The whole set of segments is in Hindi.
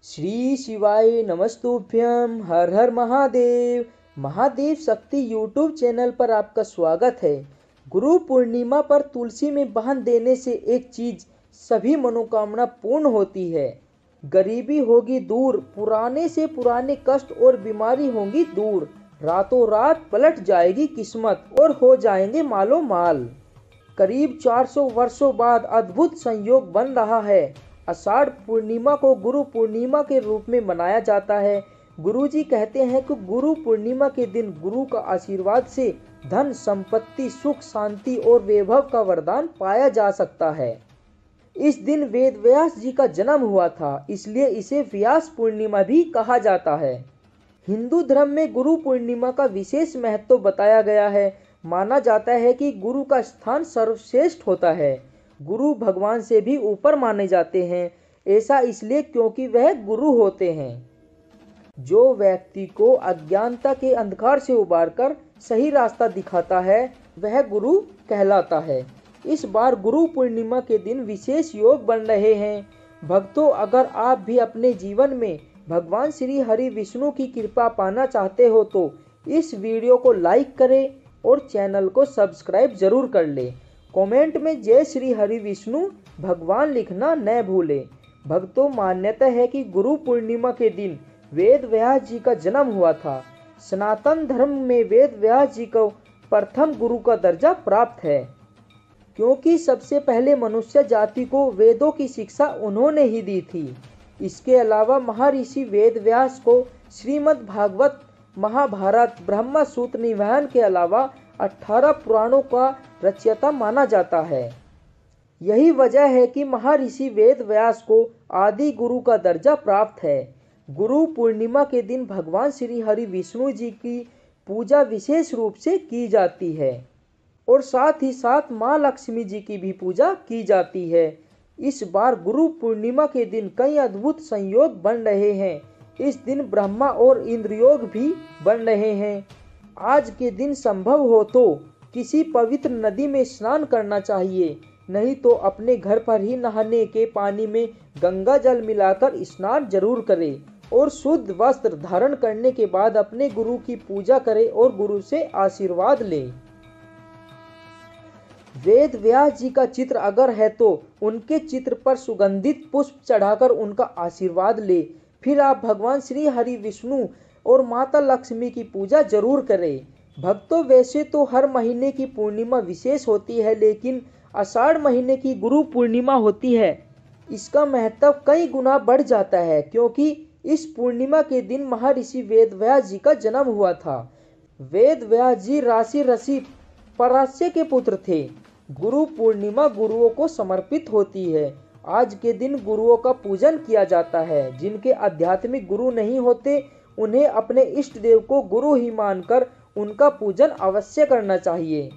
श्री शिवाय नमस्तुभ्यम। हर हर महादेव। महादेव शक्ति यूट्यूब चैनल पर आपका स्वागत है। गुरु पूर्णिमा पर तुलसी में बांध देने से एक चीज सभी मनोकामना पूर्ण होती है। गरीबी होगी दूर, पुराने से पुराने कष्ट और बीमारी होंगी दूर, रातों रात पलट जाएगी किस्मत और हो जाएंगे मालो माल। करीब 400 वर्षों बाद अद्भुत संयोग बन रहा है। आषाढ़ पूर्णिमा को गुरु पूर्णिमा के रूप में मनाया जाता है। गुरुजी कहते हैं कि गुरु पूर्णिमा के दिन गुरु का आशीर्वाद से धन संपत्ति सुख शांति और वैभव का वरदान पाया जा सकता है। इस दिन वेद व्यास जी का जन्म हुआ था, इसलिए इसे व्यास पूर्णिमा भी कहा जाता है। हिंदू धर्म में गुरु पूर्णिमा का विशेष महत्व बताया गया है। माना जाता है कि गुरु का स्थान सर्वश्रेष्ठ होता है। गुरु भगवान से भी ऊपर माने जाते हैं। ऐसा इसलिए क्योंकि वह गुरु होते हैं। जो व्यक्ति को अज्ञानता के अंधकार से उबारकर सही रास्ता दिखाता है वह गुरु कहलाता है। इस बार गुरु पूर्णिमा के दिन विशेष योग बन रहे हैं। भक्तों, अगर आप भी अपने जीवन में भगवान श्री हरि विष्णु की कृपा पाना चाहते हो तो इस वीडियो को लाइक करें और चैनल को सब्सक्राइब जरूर कर लें। कमेंट में जय श्री हरि विष्णु भगवान लिखना न भूलें। भक्तों, मान्यता है कि गुरु पूर्णिमा के दिन वेद व्यास जी का जन्म हुआ था। सनातन धर्म में वेद व्यास जी को प्रथम गुरु का दर्जा प्राप्त है, क्योंकि सबसे पहले मनुष्य जाति को वेदों की शिक्षा उन्होंने ही दी थी। इसके अलावा महर्षि वेद व्यास को श्रीमद् भागवत, महाभारत, ब्रह्म सूत्र निवारण के अलावा 18 पुराणों का रचयिता माना जाता है। यही वजह है कि महर्षि वेद व्यास को आदि गुरु का दर्जा प्राप्त है। गुरु पूर्णिमा के दिन भगवान श्री हरि विष्णु जी की पूजा विशेष रूप से की जाती है और साथ ही साथ माँ लक्ष्मी जी की भी पूजा की जाती है। इस बार गुरु पूर्णिमा के दिन कई अद्भुत संयोग बन रहे हैं। इस दिन ब्रह्मा और इंद्रयोग भी बन रहे हैं। आज के दिन संभव हो तो किसी पवित्र नदी में स्नान करना चाहिए, नहीं तो अपने घर पर ही नहाने के पानी में गंगा जल मिलाकर स्नान जरूर करें और शुद्ध वस्त्र धारण करने के बाद अपने गुरु की पूजा करें और गुरु से आशीर्वाद लें। वेद व्यास जी का चित्र अगर है तो उनके चित्र पर सुगंधित पुष्प चढ़ाकर उनका आशीर्वाद ले। फिर आप भगवान श्री हरि विष्णु और माता लक्ष्मी की पूजा जरूर करें। भक्तों, वैसे तो हर महीने की पूर्णिमा विशेष होती है, लेकिन आषाढ़ महीने की गुरु पूर्णिमा होती है, इसका महत्व कई गुना बढ़ जाता है, क्योंकि इस पूर्णिमा के दिन महर्षि वेद व्यास जी का जन्म हुआ था। वेद व्यास जी राशि ऋषि पराशर के पुत्र थे। गुरु पूर्णिमा गुरुओं को समर्पित होती है। आज के दिन गुरुओं का पूजन किया जाता है। जिनके आध्यात्मिक गुरु नहीं होते उन्हें अपने इष्ट देव को गुरु ही मानकर उनका पूजन अवश्य करना चाहिए।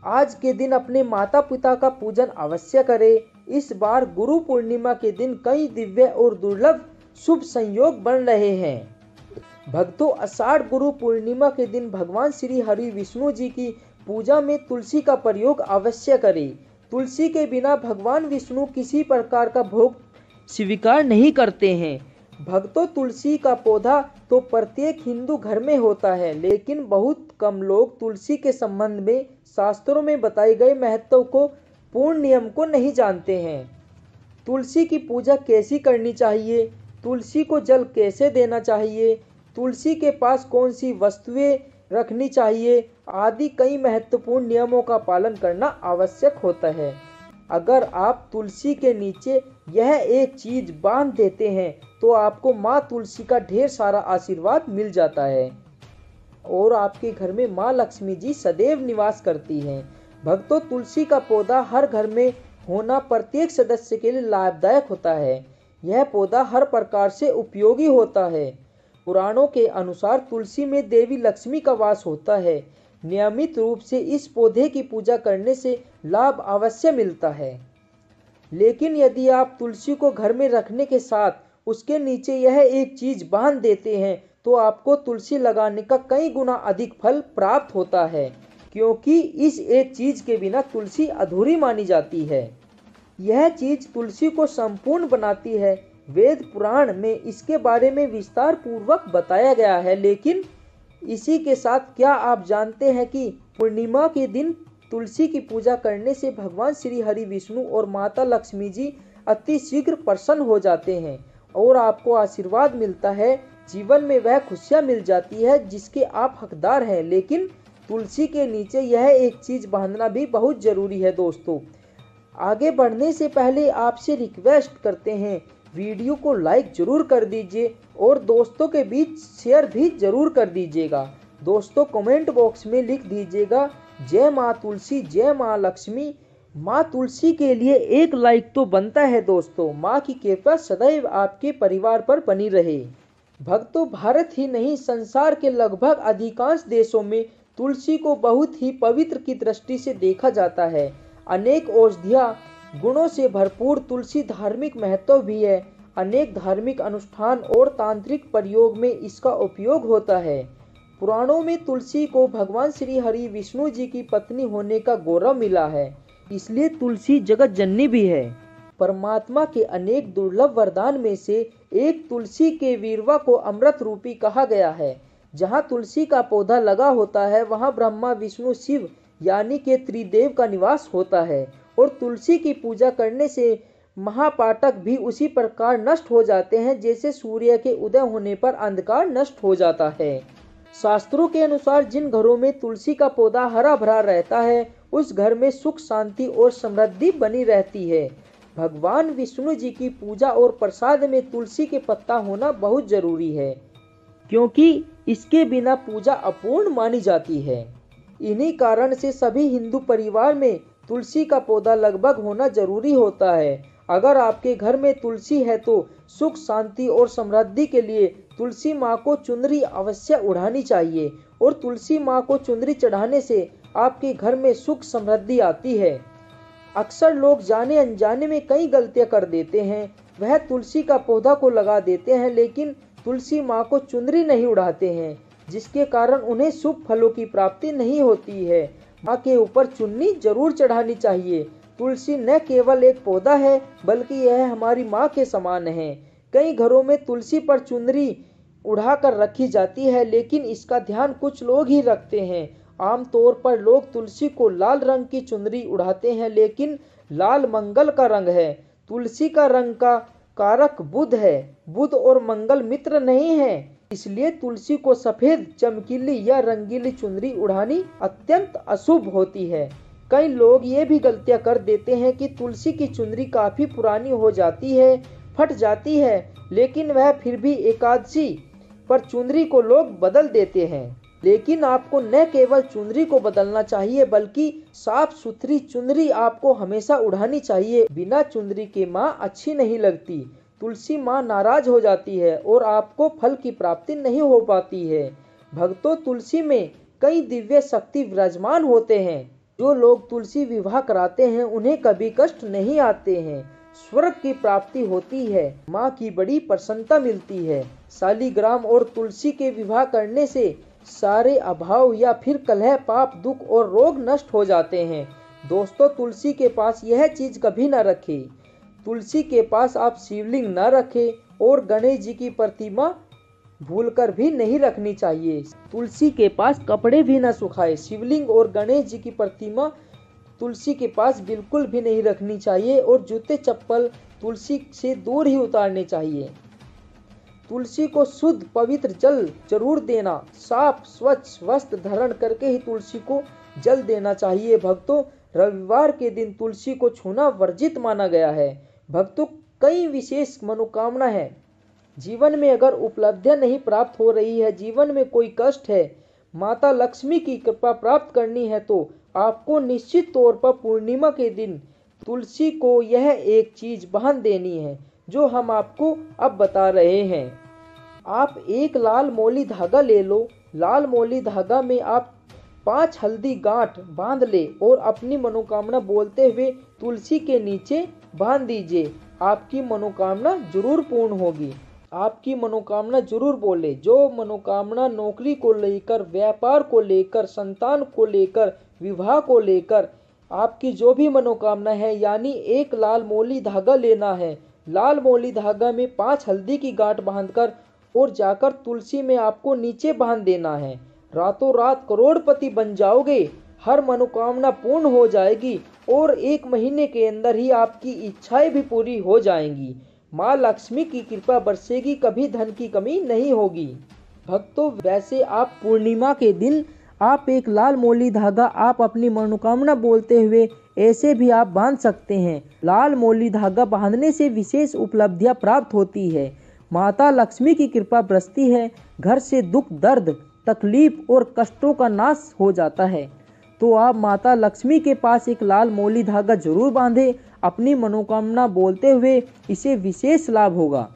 आज के दिन अपने माता पिता का पूजन अवश्य करें। इस बार गुरु पूर्णिमा के दिन कई दिव्य और दुर्लभ शुभ संयोग बन रहे हैं। भक्तों, आषाढ़ गुरु पूर्णिमा के दिन भगवान श्री हरि विष्णु जी की पूजा में तुलसी का प्रयोग अवश्य करें। तुलसी के बिना भगवान विष्णु किसी प्रकार का भोग स्वीकार नहीं करते हैं। भक्तों, तुलसी का पौधा तो प्रत्येक हिंदू घर में होता है, लेकिन बहुत कम लोग तुलसी के संबंध में शास्त्रों में बताए गए महत्व को पूर्ण नियम को नहीं जानते हैं। तुलसी की पूजा कैसी करनी चाहिए, तुलसी को जल कैसे देना चाहिए, तुलसी के पास कौन सी वस्तुएं रखनी चाहिए आदि कई महत्वपूर्ण नियमों का पालन करना आवश्यक होता है। अगर आप तुलसी के नीचे यह एक चीज बांध देते हैं तो आपको माँ तुलसी का ढेर सारा आशीर्वाद मिल जाता है और आपके घर में माँ लक्ष्मी जी सदैव निवास करती हैं। भक्तों, तुलसी का पौधा हर घर में होना प्रत्येक सदस्य के लिए लाभदायक होता है। यह पौधा हर प्रकार से उपयोगी होता है। पुराणों के अनुसार तुलसी में देवी लक्ष्मी का वास होता है। नियमित रूप से इस पौधे की पूजा करने से लाभ अवश्य मिलता है। लेकिन यदि आप तुलसी को घर में रखने के साथ उसके नीचे यह एक चीज बांध देते हैं तो आपको तुलसी लगाने का कई गुना अधिक फल प्राप्त होता है, क्योंकि इस एक चीज के बिना तुलसी अधूरी मानी जाती है। यह चीज तुलसी को संपूर्ण बनाती है। वेद पुराण में इसके बारे में विस्तार पूर्वक बताया गया है। लेकिन इसी के साथ क्या आप जानते हैं कि पूर्णिमा के दिन तुलसी की पूजा करने से भगवान श्री हरि विष्णु और माता लक्ष्मी जी अति शीघ्र प्रसन्न हो जाते हैं और आपको आशीर्वाद मिलता है, जीवन में वह खुशियाँ मिल जाती है जिसके आप हकदार हैं। लेकिन तुलसी के नीचे यह एक चीज़ बांधना भी बहुत ज़रूरी है। दोस्तों, आगे बढ़ने से पहले आपसे रिक्वेस्ट करते हैं, वीडियो को लाइक जरूर कर दीजिए और दोस्तों के बीच शेयर भी जरूर कर दीजिएगा। दोस्तों, कमेंट बॉक्स में लिख दीजिएगा जय माँ तुलसी, जय माँ लक्ष्मी। माँ तुलसी के लिए एक लाइक तो बनता है। दोस्तों, माँ की कृपा सदैव आपके परिवार पर बनी रहे। भक्तों, भारत ही नहीं संसार के लगभग अधिकांश देशों में तुलसी को बहुत ही पवित्र की दृष्टि से देखा जाता है। अनेक औषधीय गुणों से भरपूर तुलसी धार्मिक महत्व भी है। अनेक धार्मिक अनुष्ठान और तांत्रिक प्रयोग में इसका उपयोग होता है। पुराणों में तुलसी को भगवान श्री हरि विष्णु जी की पत्नी होने का गौरव मिला है, इसलिए तुलसी जगत जननी भी है। परमात्मा के अनेक दुर्लभ वरदान में से एक तुलसी के वीरवा को अमृत रूपी कहा गया है। जहाँ तुलसी का पौधा लगा होता है वहाँ ब्रह्मा विष्णु शिव यानी के त्रिदेव का निवास होता है। और तुलसी की पूजा करने से महापातक भी उसी प्रकार नष्ट हो जाते हैं जैसे सूर्य के उदय होने पर अंधकार नष्ट हो जाता है। शास्त्रों के अनुसार जिन घरों में तुलसी का पौधा हरा भरा रहता है उस घर में सुख शांति और समृद्धि बनी रहती है। भगवान विष्णु जी की पूजा और प्रसाद में तुलसी के पत्ता होना बहुत जरूरी है, क्योंकि इसके बिना पूजा अपूर्ण मानी जाती है। इन्हीं कारण से सभी हिंदू परिवार में तुलसी का पौधा लगभग होना जरूरी होता है। अगर आपके घर में तुलसी है तो सुख शांति और समृद्धि के लिए तुलसी माँ को चुनरी अवश्य उड़ानी चाहिए और तुलसी माँ को चुनरी चढ़ाने से आपके घर में सुख समृद्धि आती है। अक्सर लोग जाने अनजाने में कई गलतियां कर देते हैं। वह तुलसी का पौधा को लगा देते हैं लेकिन तुलसी माँ को चुनरी नहीं उड़ाते हैं, जिसके कारण उन्हें शुभ फलों की प्राप्ति नहीं होती है। माँ के ऊपर चुन्नी जरूर चढ़ानी चाहिए। तुलसी न केवल एक पौधा है बल्कि यह हमारी माँ के समान है। कई घरों में तुलसी पर चुनरी उड़ाकर रखी जाती है लेकिन इसका ध्यान कुछ लोग ही रखते हैं। आमतौर पर लोग तुलसी को लाल रंग की चुनरी उड़ाते हैं, लेकिन लाल मंगल का रंग है। तुलसी का रंग का कारक बुध है। बुध और मंगल मित्र नहीं है, इसलिए तुलसी को सफेद चमकीली या रंगीली चुनरी उड़ानी अत्यंत अशुभ होती है। कई लोग ये भी गलतियां कर देते हैं कि तुलसी की चुनरी काफी पुरानी हो जाती है, फट जाती है, लेकिन वह फिर भी एकादशी पर चुनरी को लोग बदल देते हैं। लेकिन आपको न केवल चुनरी को बदलना चाहिए बल्कि साफ सुथरी चुनरी आपको हमेशा उड़ानी चाहिए। बिना चुनरी के माँ अच्छी नहीं लगती। तुलसी माँ नाराज हो जाती है और आपको फल की प्राप्ति नहीं हो पाती है। भक्तों, तुलसी में कई दिव्य शक्ति विराजमान होते हैं। जो लोग तुलसी विवाह कराते हैं उन्हें कभी कष्ट नहीं आते हैं, स्वर्ग की प्राप्ति होती है, माँ की बड़ी प्रसन्नता मिलती है। शालिग्राम और तुलसी के विवाह करने से सारे अभाव या फिर कलह, पाप, दुख और रोग नष्ट हो जाते हैं। दोस्तों, तुलसी के पास यह चीज कभी न रखें। तुलसी के पास आप शिवलिंग न रखें और गणेश जी की प्रतिमा भूलकर भी नहीं रखनी चाहिए। तुलसी के पास कपड़े भी न सुखाए। शिवलिंग और गणेश जी की प्रतिमा तुलसी के पास बिल्कुल भी नहीं रखनी चाहिए और जूते चप्पल तुलसी से दूर ही उतारने चाहिए। तुलसी को शुद्ध पवित्र जल जरूर देना। साफ स्वच्छ वस्त्र धारण करके ही तुलसी को जल देना चाहिए। भक्तों, रविवार के दिन तुलसी को छूना वर्जित माना गया है। भक्तों, कई विशेष मनोकामना है। जीवन में अगर उपलब्धियां नहीं प्राप्त हो रही है, जीवन में कोई कष्ट है, माता लक्ष्मी की कृपा प्राप्त करनी है तो आपको निश्चित तौर पर पूर्णिमा के दिन तुलसी को यह एक चीज बांध देनी है जो हम आपको अब बता रहे हैं। आप एक लाल मौली धागा ले लो। लाल मौली धागा में आप 5 हल्दी गांठ बांध ले और अपनी मनोकामना बोलते हुए तुलसी के नीचे बांध दीजिए। आपकी मनोकामना जरूर पूर्ण होगी। आपकी मनोकामना जरूर बोले। जो मनोकामना नौकरी को लेकर, व्यापार को लेकर, संतान को लेकर, विवाह को लेकर, आपकी जो भी मनोकामना है, यानी एक लाल मौली धागा लेना है, लाल मोली धागा में 5 हल्दी की गांठ बांधकर और जाकर तुलसी में आपको नीचे बांध देना है। रातों रात करोड़पति बन जाओगे, हर मनोकामना पूर्ण हो जाएगी और 1 महीने के अंदर ही आपकी इच्छाएं भी पूरी हो जाएंगी। माँ लक्ष्मी की कृपा बरसेगी, कभी धन की कमी नहीं होगी। भक्तों, वैसे आप पूर्णिमा के दिन आप एक लाल मोली धागा आप अपनी मनोकामना बोलते हुए ऐसे भी आप बांध सकते हैं। लाल मोली धागा बांधने से विशेष उपलब्धियां प्राप्त होती है, माता लक्ष्मी की कृपा बरसती है, घर से दुख दर्द तकलीफ और कष्टों का नाश हो जाता है। तो आप माता लक्ष्मी के पास एक लाल मोली धागा जरूर बांधें, अपनी मनोकामना बोलते हुए, इसे विशेष लाभ होगा।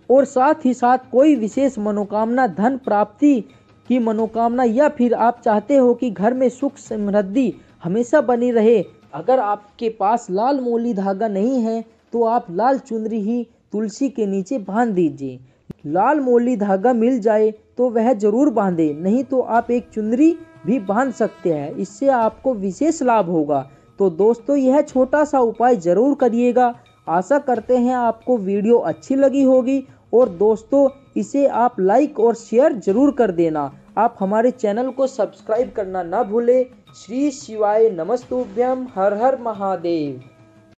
और साथ ही साथ कोई विशेष मनोकामना, धन प्राप्ति की मनोकामना, या फिर आप चाहते हो कि घर में सुख समृद्धि हमेशा बनी रहे, अगर आपके पास लाल मोली धागा नहीं है तो आप लाल चुनरी ही तुलसी के नीचे बांध दीजिए। लाल मोली धागा मिल जाए तो वह जरूर बांधे, नहीं तो आप एक चुनरी भी बांध सकते हैं, इससे आपको विशेष लाभ होगा। तो दोस्तों, यह छोटा सा उपाय जरूर करिएगा। आशा करते हैं आपको वीडियो अच्छी लगी होगी और दोस्तों, इसे आप लाइक और शेयर जरूर कर देना। आप हमारे चैनल को सब्सक्राइब करना ना भूलें। श्री शिवाय नमस्तुभ्यम। हर हर महादेव।